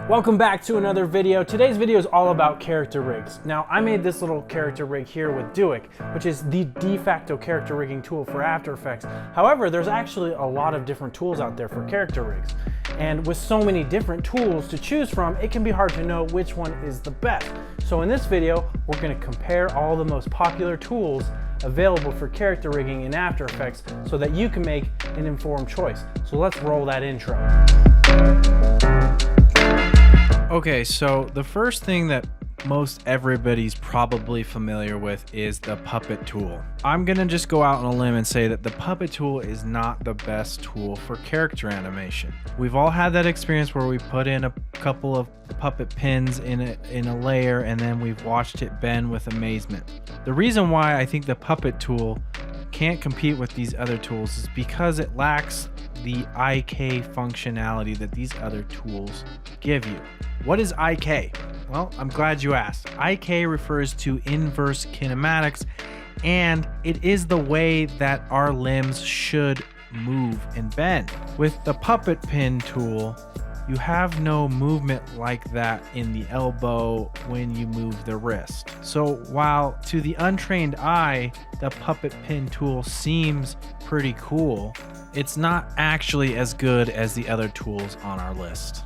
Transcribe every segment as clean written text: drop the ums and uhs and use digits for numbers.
Welcome back to another video. Today's video is all about character rigs. Now, I made this little character rig here with Duik, which is the de facto character rigging tool for After Effects. However, there's actually a lot of different tools out there for character rigs. And with so many different tools to choose from, it can be hard to know which one is the best. So in this video, we're going to compare all the most popular tools available for character rigging in After Effects so that you can make an informed choice. So let's roll that intro. Okay, so the first thing that most everybody's probably familiar with is the puppet tool. I'm gonna just go out on a limb and say that the puppet tool is not the best tool for character animation. We've all had that experience where we put in a couple of puppet pins in a layer and then we've watched it bend with amazement. The reason why I think the puppet tool can't compete with these other tools is because it lacks the IK functionality that these other tools give you. What is IK? Well, I'm glad you asked. IK refers to inverse kinematics, and it is the way that our limbs should move and bend. With the puppet pin tool, you have no movement like that in the elbow when you move the wrist. So while to the untrained eye, the puppet pin tool seems pretty cool, it's not actually as good as the other tools on our list.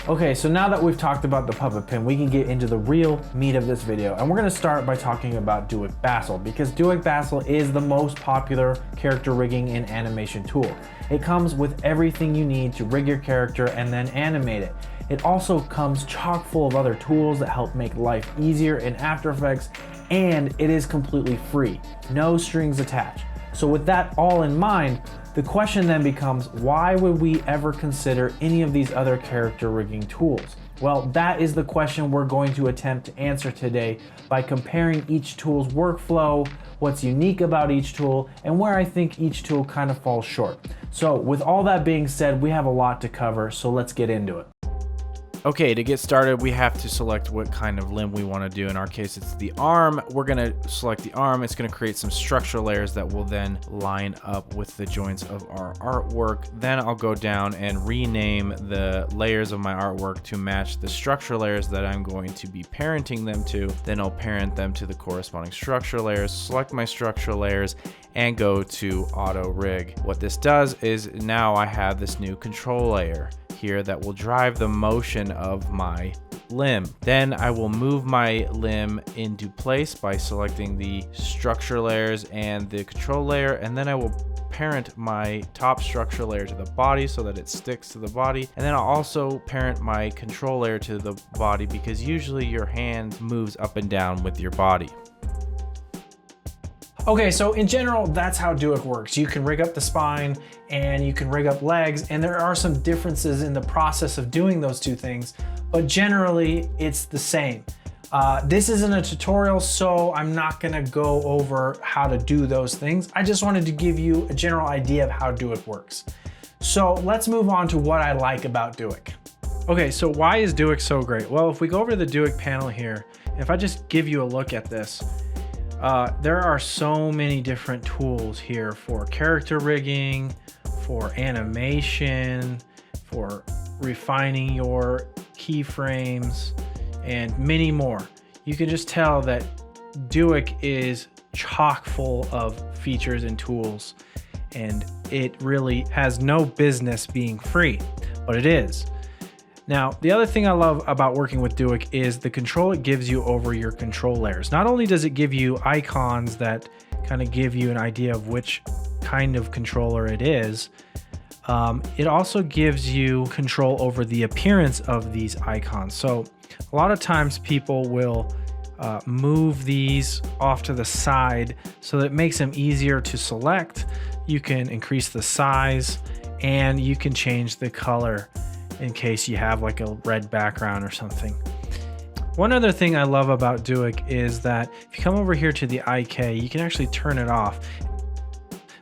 Okay, so now that we've talked about the puppet pin, we can get into the real meat of this video. And we're gonna start by talking about Duik Bassel, because Duik Bassel is the most popular character rigging and animation tool. It comes with everything you need to rig your character and then animate it. It also comes chock full of other tools that help make life easier in After Effects, and it is completely free, no strings attached. So with that all in mind, the question then becomes, why would we ever consider any of these other character rigging tools? Well, that is the question we're going to attempt to answer today by comparing each tool's workflow, what's unique about each tool, and where I think each tool kind of falls short. So with all that being said, we have a lot to cover, so let's get into it. Okay, to get started, we have to select what kind of limb we want to do. In our case, it's the arm. We're going to select the arm. It's going to create some structural layers that will then line up with the joints of our artwork. Then I'll go down and rename the layers of my artwork to match the structural layers that I'm going to be parenting them to. Then I'll parent them to the corresponding structural layers, select my structural layers, and go to Auto Rig. What this does is now I have this new control layer here that will drive the motion of my limb. Then I will move my limb into place by selecting the structure layers and the control layer, and then I will parent my top structure layer to the body so that it sticks to the body, and then I'll also parent my control layer to the body because usually your hand moves up and down with your body. Okay, so in general, that's how Duik works. You can rig up the spine and you can rig up legs, and there are some differences in the process of doing those two things, but generally it's the same. This isn't a tutorial, so I'm not gonna go over how to do those things. I just wanted to give you a general idea of how Duik works. So let's move on to what I like about Duik. Okay, so why is Duik so great? Well, if we go over to the Duik panel here, if I just give you a look at this, there are so many different tools here for character rigging, for animation, for refining your keyframes, and many more. You can just tell that Duik is chock full of features and tools, and it really has no business being free, but it is. Now, the other thing I love about working with Duik is the control it gives you over your control layers. Not only does it give you icons that kind of give you an idea of which kind of controller it is, it also gives you control over the appearance of these icons. So a lot of times people will move these off to the side so that it makes them easier to select. You can increase the size and you can change the color in case you have like a red background or something. One other thing I love about Duik is that if you come over here to the IK, you can actually turn it off.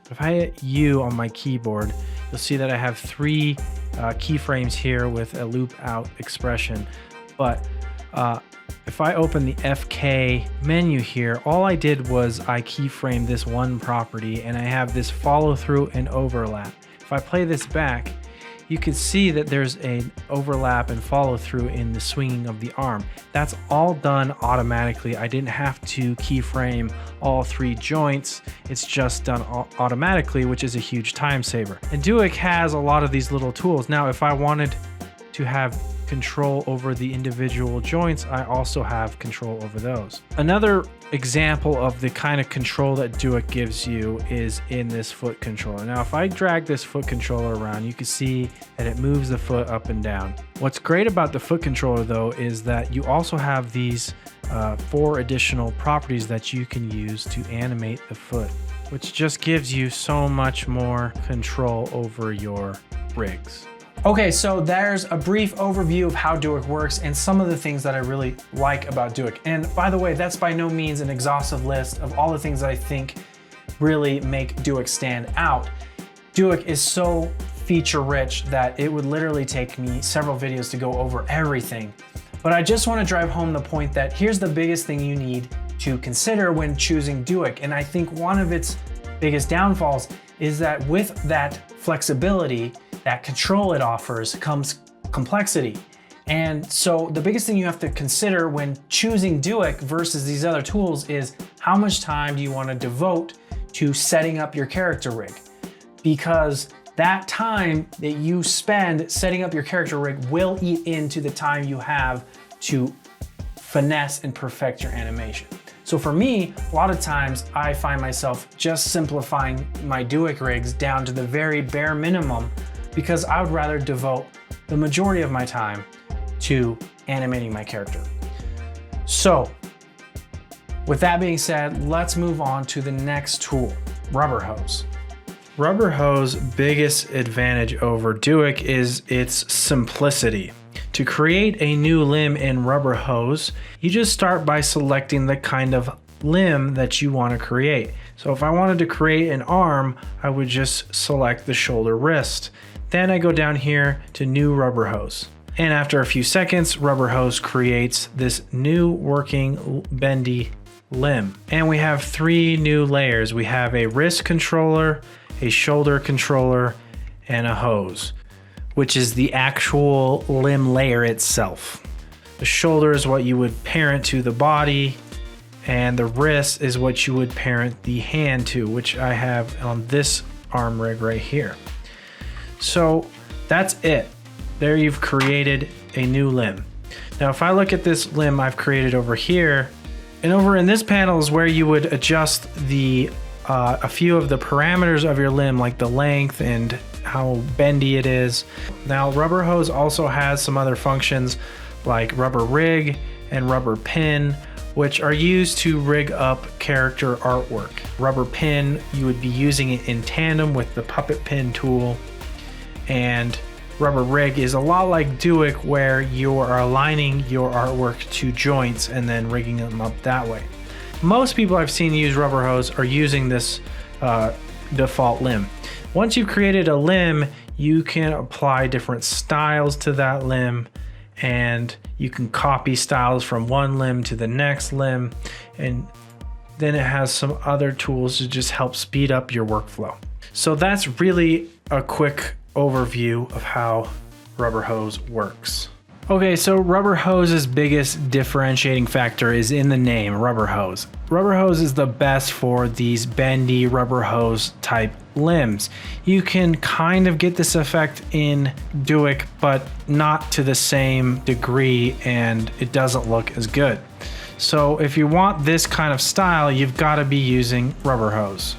But if I hit U on my keyboard, you'll see that I have three keyframes here with a loop out expression. But if I open the FK menu here, all I did was I keyframed this one property and I have this follow through and overlap. If I play this back, you can see that there's an overlap and follow through in the swinging of the arm. That's all done automatically. I didn't have to keyframe all 3 joints. It's just done automatically, which is a huge time saver. And Duik has a lot of these little tools. Now, if I wanted to have control over the individual joints, I also have control over those. Another example of the kind of control that Duik gives you is in this foot controller. Now, if I drag this foot controller around, you can see that it moves the foot up and down. What's great about the foot controller though is that you also have these 4 additional properties that you can use to animate the foot, which just gives you so much more control over your rigs. Okay, so there's a brief overview of how Duik works and some of the things that I really like about Duik. And by the way, that's by no means an exhaustive list of all the things that I think really make Duik stand out. Duik is so feature rich that it would literally take me several videos to go over everything. But I just want to drive home the point that here's the biggest thing you need to consider when choosing Duik. And I think one of its biggest downfalls is that with that flexibility, that control it offers, comes complexity. And so the biggest thing you have to consider when choosing Duik versus these other tools is how much time do you want to devote to setting up your character rig? Because that time that you spend setting up your character rig will eat into the time you have to finesse and perfect your animation. So for me, a lot of times I find myself just simplifying my Duik rigs down to the very bare minimum because I would rather devote the majority of my time to animating my character. So with that being said, let's move on to the next tool, Rubberhose. Rubberhose's biggest advantage over Duik is its simplicity. To create a new limb in Rubberhose, you just start by selecting the kind of limb that you want to create. So if I wanted to create an arm, I would just select the shoulder wrist. Then I go down here to new Rubberhose. And after a few seconds, Rubberhose creates this new working bendy limb. And we have 3 new layers. We have a wrist controller, a shoulder controller, and a hose, which is the actual limb layer itself. The shoulder is what you would parent to the body, and the wrist is what you would parent the hand to, which I have on this arm rig right here. So that's it. There you've created a new limb. Now if I look at this limb I've created over here, and over in this panel is where you would adjust the a few of the parameters of your limb, like the length and how bendy it is. Now Rubberhose also has some other functions like rubber rig and rubber pin, which are used to rig up character artwork. Rubber pin, you would be using it in tandem with the puppet pin tool, and rubber rig is a lot like Duik, where you are aligning your artwork to joints and then rigging them up that way. Most people I've seen use Rubberhose are using this default limb. Once you've created a limb, you can apply different styles to that limb, and you can copy styles from one limb to the next limb, and then it has some other tools to just help speed up your workflow. So that's really a quick overview of how Rubberhose works. Okay, so Rubberhose's biggest differentiating factor is in the name, Rubberhose. Rubberhose is the best for these bendy Rubberhose type limbs. You can kind of get this effect in Duik, but not to the same degree, and it doesn't look as good. So if you want this kind of style, you've got to be using Rubberhose.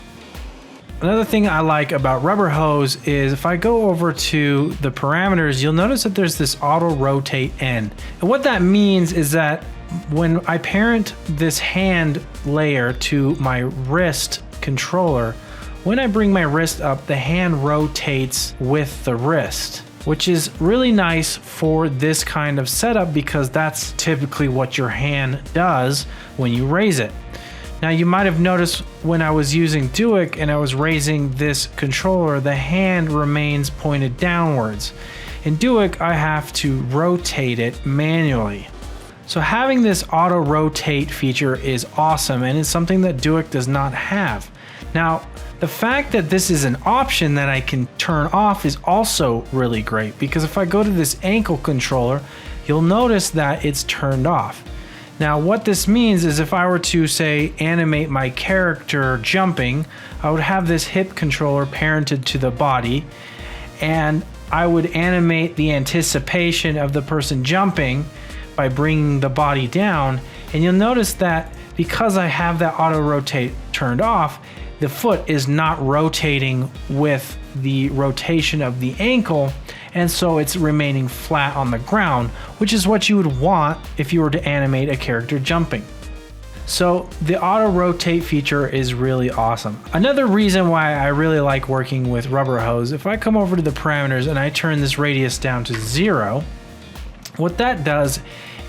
Another thing I like about Rubberhose is if I go over to the parameters, you'll notice that there's this auto rotate N. And what that means is that when I parent this hand layer to my wrist controller, when I bring my wrist up, the hand rotates with the wrist, which is really nice for this kind of setup because that's typically what your hand does when you raise it. Now you might have noticed when I was using Duik and I was raising this controller, the hand remains pointed downwards. In Duik, I have to rotate it manually. So having this auto rotate feature is awesome, and it's something that Duik does not have. Now, The fact that this is an option that I can turn off is also really great, because if I go to this ankle controller, you'll notice that it's turned off. Now what this means is if I were to say animate my character jumping, I would have this hip controller parented to the body, and I would animate the anticipation of the person jumping by bringing the body down. And you'll notice that because I have that auto rotate turned off, the foot is not rotating with the rotation of the ankle, and so it's remaining flat on the ground, which is what you would want if you were to animate a character jumping. So the auto rotate feature is really awesome. Another reason why I really like working with Rubberhose, if I come over to the parameters and I turn this radius down to 0, what that does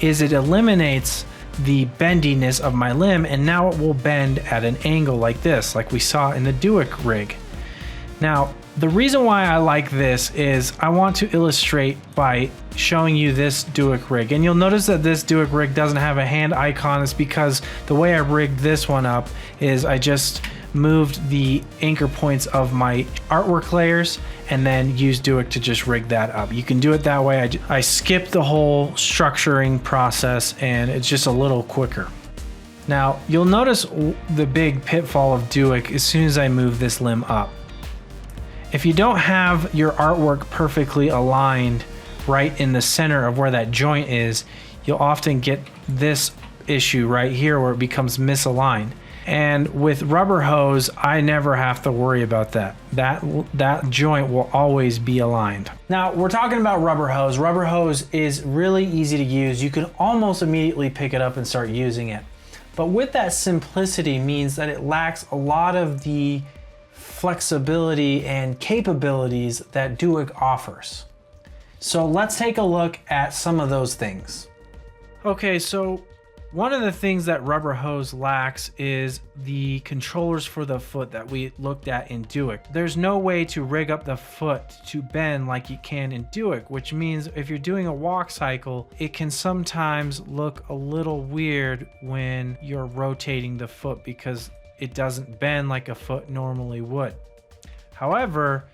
is it eliminates the bendiness of my limb, and now it will bend at an angle like this, like we saw in the Duik rig. Now, the reason why I like this is I want to illustrate by showing you this Duik rig. And you'll notice that this Duik rig doesn't have a hand icon. It's because the way I rigged this one up is I just moved the anchor points of my artwork layers and then used Duik to just rig that up. You can do it that way. I skipped the whole structuring process, and it's just a little quicker. Now, you'll notice the big pitfall of Duik as soon as I move this limb up. If you don't have your artwork perfectly aligned right in the center of where that joint is, you'll often get this issue right here where it becomes misaligned. And with Rubberhose, I never have to worry about that. That joint will always be aligned. Now, we're talking about Rubberhose. Rubberhose is really easy to use. You can almost immediately pick it up and start using it. But with that simplicity means that it lacks a lot of the flexibility and capabilities that Duik offers. So let's take a look at some of those things. Okay, so one of the things that Rubberhose lacks is the controllers for the foot that we looked at in Duik. There's no way to rig up the foot to bend like you can in Duik, which means if you're doing a walk cycle, it can sometimes look a little weird when you're rotating the foot because it doesn't bend like a foot normally would. However,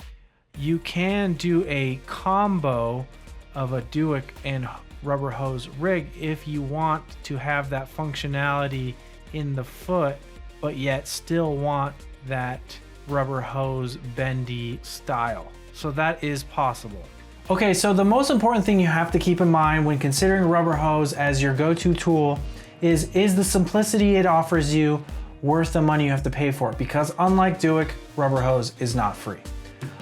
you can do a combo of a Duik and Rubberhose rig if you want to have that functionality in the foot, but yet still want that Rubberhose bendy style. So that is possible. Okay, so the most important thing you have to keep in mind when considering Rubberhose as your go-to tool is the simplicity it offers you worth the money you have to pay for it? Because unlike Duik, Rubberhose is not free.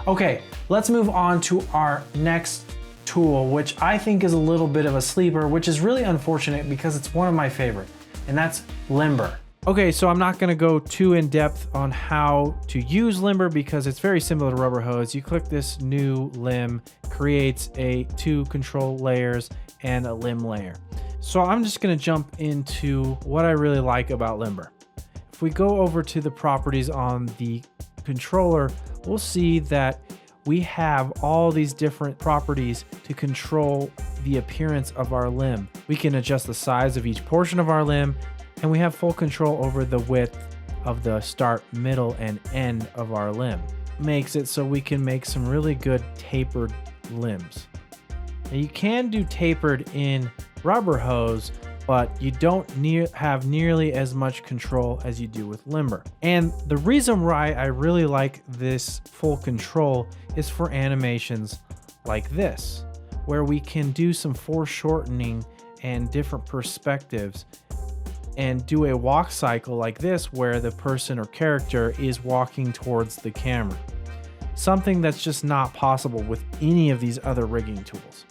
Okay, let's move on to our next tool, which I think is a little bit of a sleeper, which is really unfortunate because it's one of my favorite, and that's Limber. Okay, so I'm not gonna go too in depth on how to use Limber because it's very similar to Rubberhose. You click this new limb, creates two control layers and a limb layer. So I'm just gonna jump into what I really like about Limber. If we go over to the properties on the controller, we'll see that we have all these different properties to control the appearance of our limb. We can adjust the size of each portion of our limb, and we have full control over the width of the start, middle, and end of our limb. Makes it so we can make some really good tapered limbs. Now you can do tapered in Rubberhose, but you don't have nearly as much control as you do with Limber. And the reason why I really like this full control is for animations like this, where we can do some foreshortening and different perspectives and do a walk cycle like this where the person or character is walking towards the camera. Something that's just not possible with any of these other rigging tools.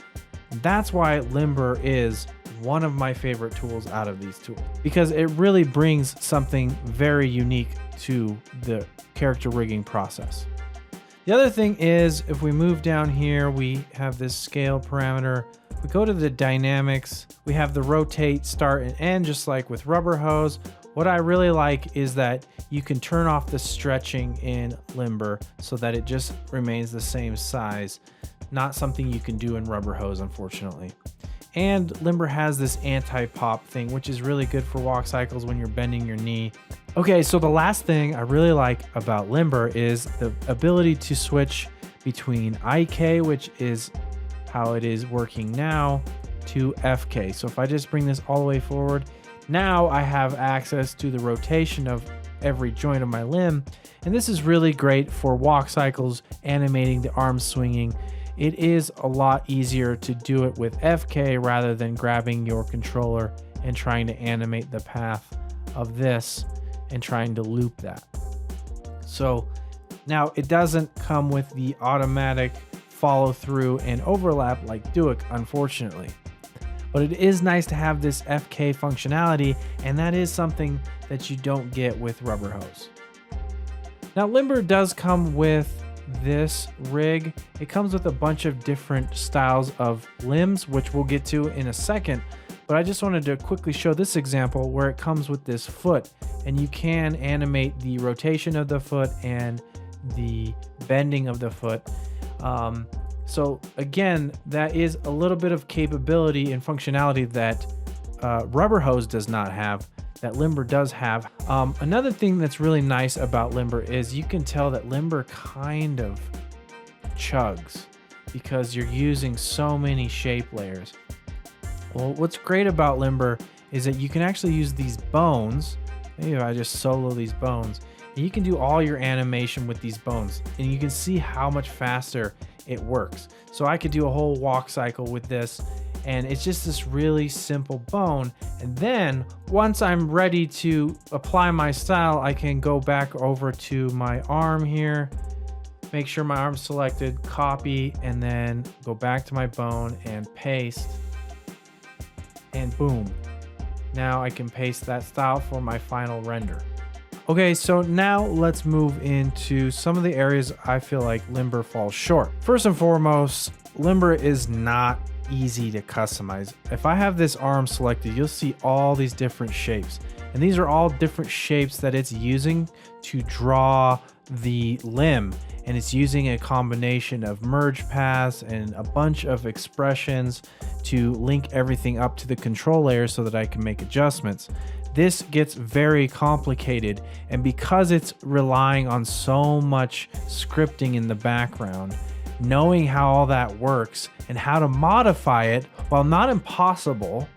That's why Limber is one of my favorite tools out of these tools, because it really brings something very unique to the character rigging process. The other thing is, if we move down here, we have this scale parameter. We go to the dynamics, we have the rotate, start, and end, just like with Rubberhose. What I really like is that you can turn off the stretching in Limber so that it just remains the same size. Not something you can do in Rubberhose, unfortunately. And Limber has this anti-pop thing, which is really good for walk cycles when you're bending your knee Okay, so the last thing I really like about Limber is the ability to switch between IK, which is how it is working now, to FK. So if I just bring this all the way forward, now I have access to the rotation of every joint of my limb. And this is really great for walk cycles, animating the arms swinging. It is a lot easier to do it with FK rather than grabbing your controller and trying to animate the path of this and trying to loop that. So now it doesn't come with the automatic follow through and overlap like Duik, unfortunately. But it is nice to have this FK functionality, and that is something that you don't get with Rubberhose. Now Limber does come with this rig. It comes with a bunch of different styles of limbs, which we'll get to in a second. But I just wanted to quickly show this example where it comes with this foot, and you can animate the rotation of the foot and the bending of the foot. So again, that is a little bit of capability and functionality that Rubberhose does not have, that Limber does have. Another thing that's really nice about Limber is you can tell that Limber kind of chugs because you're using so many shape layers. Well, what's great about Limber is that you can actually use these bones. Maybe if I just solo these bones, and you can do all your animation with these bones, and you can see how much faster it works. So I could do a whole walk cycle with this, and it's just this really simple bone. And then once I'm ready to apply my style, I can go back over to my arm here, make sure my arm's selected, copy, and then go back to my bone and paste, and boom. Now I can paste that style for my final render. Okay, so now let's move into some of the areas I feel like Limber falls short. First and foremost, Limber is not easy to customize. If I have this arm selected, you'll see all these different shapes. And these are all different shapes that it's using to draw the limb. And it's using a combination of merge paths and a bunch of expressions to link everything up to the control layer so that I can make adjustments. This gets very complicated, and because it's relying on so much scripting in the background, knowing how all that works and how to modify it, while not impossible,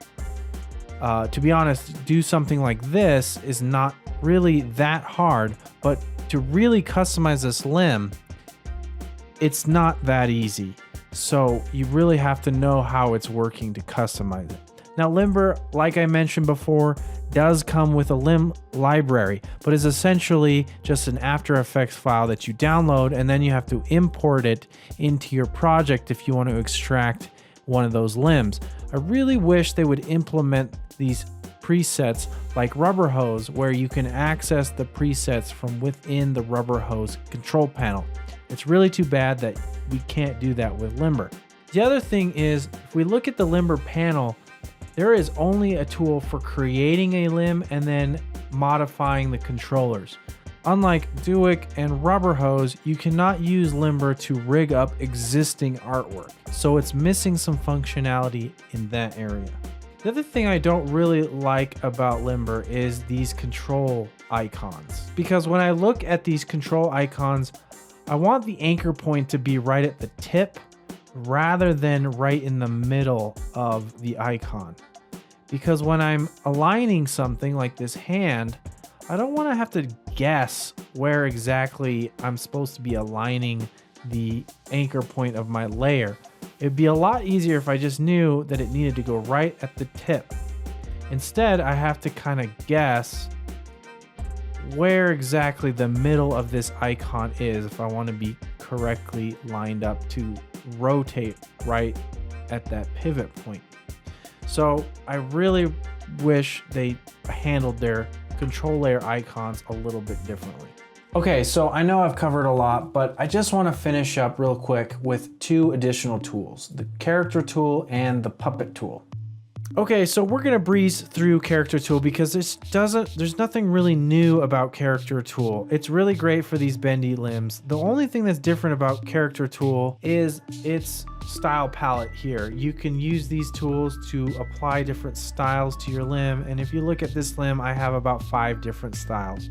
to be honest, do something like this is not really that hard, but to really customize this limb, it's not that easy. So you really have to know how it's working to customize it. Now Limber, like I mentioned before, does come with a limb library, but is essentially just an After Effects file that you download, and then you have to import it into your project if you want to extract one of those limbs. I really wish they would implement these presets like Rubberhose, where you can access the presets from within the Rubberhose control panel. It's really too bad that we can't do that with Limber. The other thing is, if we look at the Limber panel, there is only a tool for creating a limb and then modifying the controllers. Unlike Duik and Rubberhose, you cannot use Limber to rig up existing artwork, so it's missing some functionality in that area. The other thing I don't really like about Limber is these control icons, because when I look at these control icons, I want the anchor point to be right at the tip rather than right in the middle of the icon. Because when I'm aligning something like this hand, I don't want to have to guess where exactly I'm supposed to be aligning the anchor point of my layer. It'd be a lot easier if I just knew that it needed to go right at the tip. Instead, I have to kind of guess where exactly the middle of this icon is if I want to be correctly lined up to rotate right at that pivot point. So I really wish they handled their control layer icons a little bit differently. Okay, so I know I've covered a lot, but I just want to finish up real quick with two additional tools, the character tool and the puppet tool. Okay, so we're gonna breeze through character tool because there's nothing really new about character tool. It's really great for these bendy limbs. The only thing that's different about character tool is its style palette here. You can use these tools to apply different styles to your limb, and if you look at this limb, I have about 5 different styles.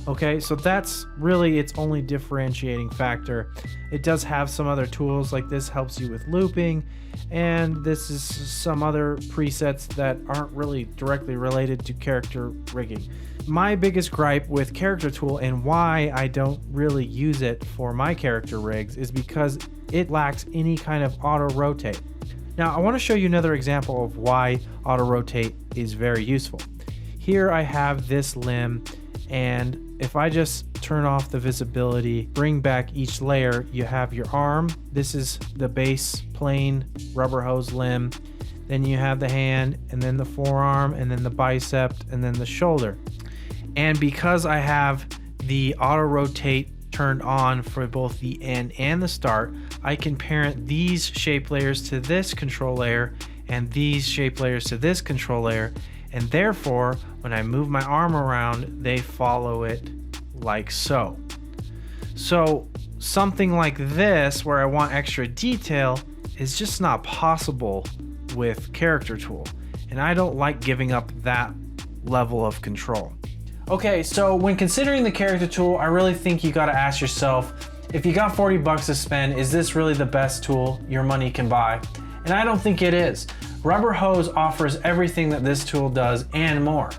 Okay, so that's really its only differentiating factor. It does have some other tools, like this helps you with looping, and this is some other presets that aren't really directly related to character rigging. My biggest gripe with character tool and why I don't really use it for my character rigs is because it lacks any kind of auto rotate. Now I want to show you another example of why auto rotate is very useful. Here I have this limb, and if I just turn off the visibility, bring back each layer, you have your arm. This is the base plain rubber hose limb. Then you have the hand, and then the forearm, and then the bicep, and then the shoulder. And because I have the auto rotate turned on for both the end and the start, I can parent these shape layers to this control layer and these shape layers to this control layer, and therefore when I move my arm around, they follow it like so. So something like this where I want extra detail is just not possible with character tool, and I don't like giving up that level of control. Okay, so when considering the character tool, I really think you gotta ask yourself, if you got 40 bucks to spend, is this really the best tool your money can buy? And I don't think it is. Rubberhose offers everything that this tool does and more.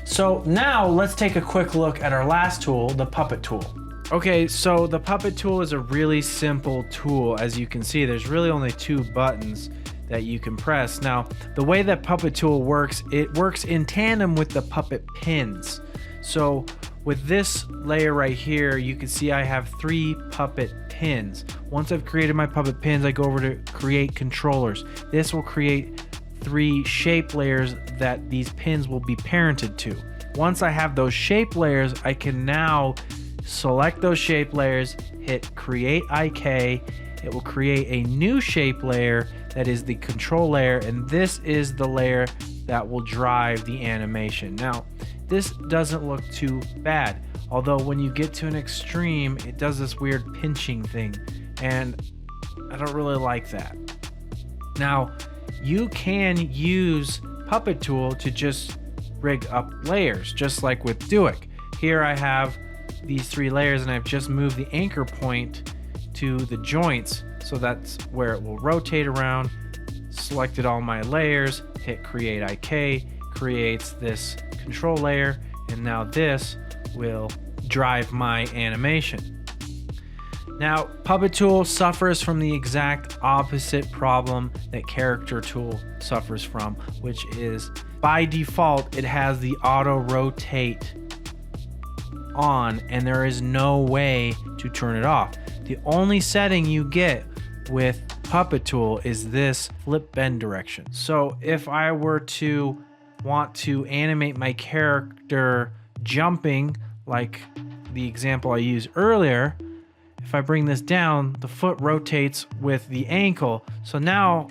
So now let's take a quick look at our last tool, the puppet tool. Okay, so the puppet tool is a really simple tool. As you can see, there's really only 2 buttons that you can press. Now, the way that puppet tool works, it works in tandem with the puppet pins. So with this layer right here, you can see I have 3 puppet pins. Once I've created my puppet pins, I go over to create controllers. This will create 3 shape layers that these pins will be parented to. Once I have those shape layers, I can now select those shape layers, hit create IK. It will create a new shape layer that is the control layer, and this is the layer that will drive the animation. Now, this doesn't look too bad, although when you get to an extreme, it does this weird pinching thing, and I don't really like that. Now, you can use Puppet Tool to just rig up layers, just like with Duik. Here I have these 3 layers, and I've just moved the anchor point to the joints, so that's where it will rotate around. Selected all my layers, hit create IK, creates this control layer, and now this will drive my animation. Now, Puppet Tool suffers from the exact opposite problem that Character Tool suffers from, which is by default, it has the auto rotate on, and there is no way to turn it off. The only setting you get with Puppet Tool is this flip bend direction. So if I were to want to animate my character jumping, like the example I used earlier, if I bring this down, the foot rotates with the ankle. So now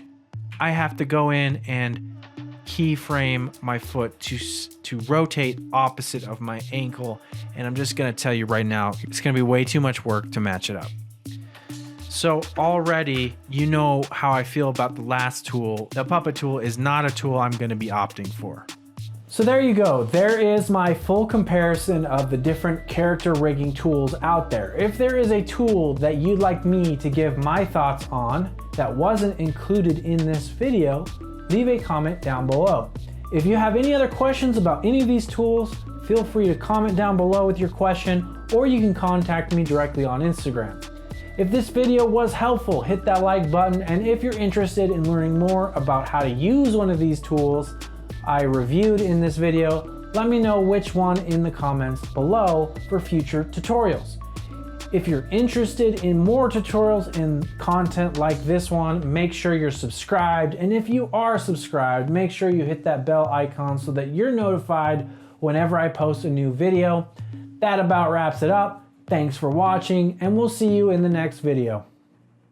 I have to go in and keyframe my foot to rotate opposite of my ankle. And I'm just gonna tell you right now, it's gonna be way too much work to match it up. So already you know how I feel about the last tool. The Puppet Tool is not a tool I'm gonna be opting for. So there you go. There is my full comparison of the different character rigging tools out there. If there is a tool that you'd like me to give my thoughts on that wasn't included in this video, leave a comment down below. If you have any other questions about any of these tools, feel free to comment down below with your question, or you can contact me directly on Instagram. If this video was helpful, hit that like button, and if you're interested in learning more about how to use one of these tools I reviewed in this video, let me know which one in the comments below for future tutorials. If you're interested in more tutorials and content like this one, make sure you're subscribed. And if you are subscribed, make sure you hit that bell icon so that you're notified whenever I post a new video. That about wraps it up. Thanks for watching, and we'll see you in the next video.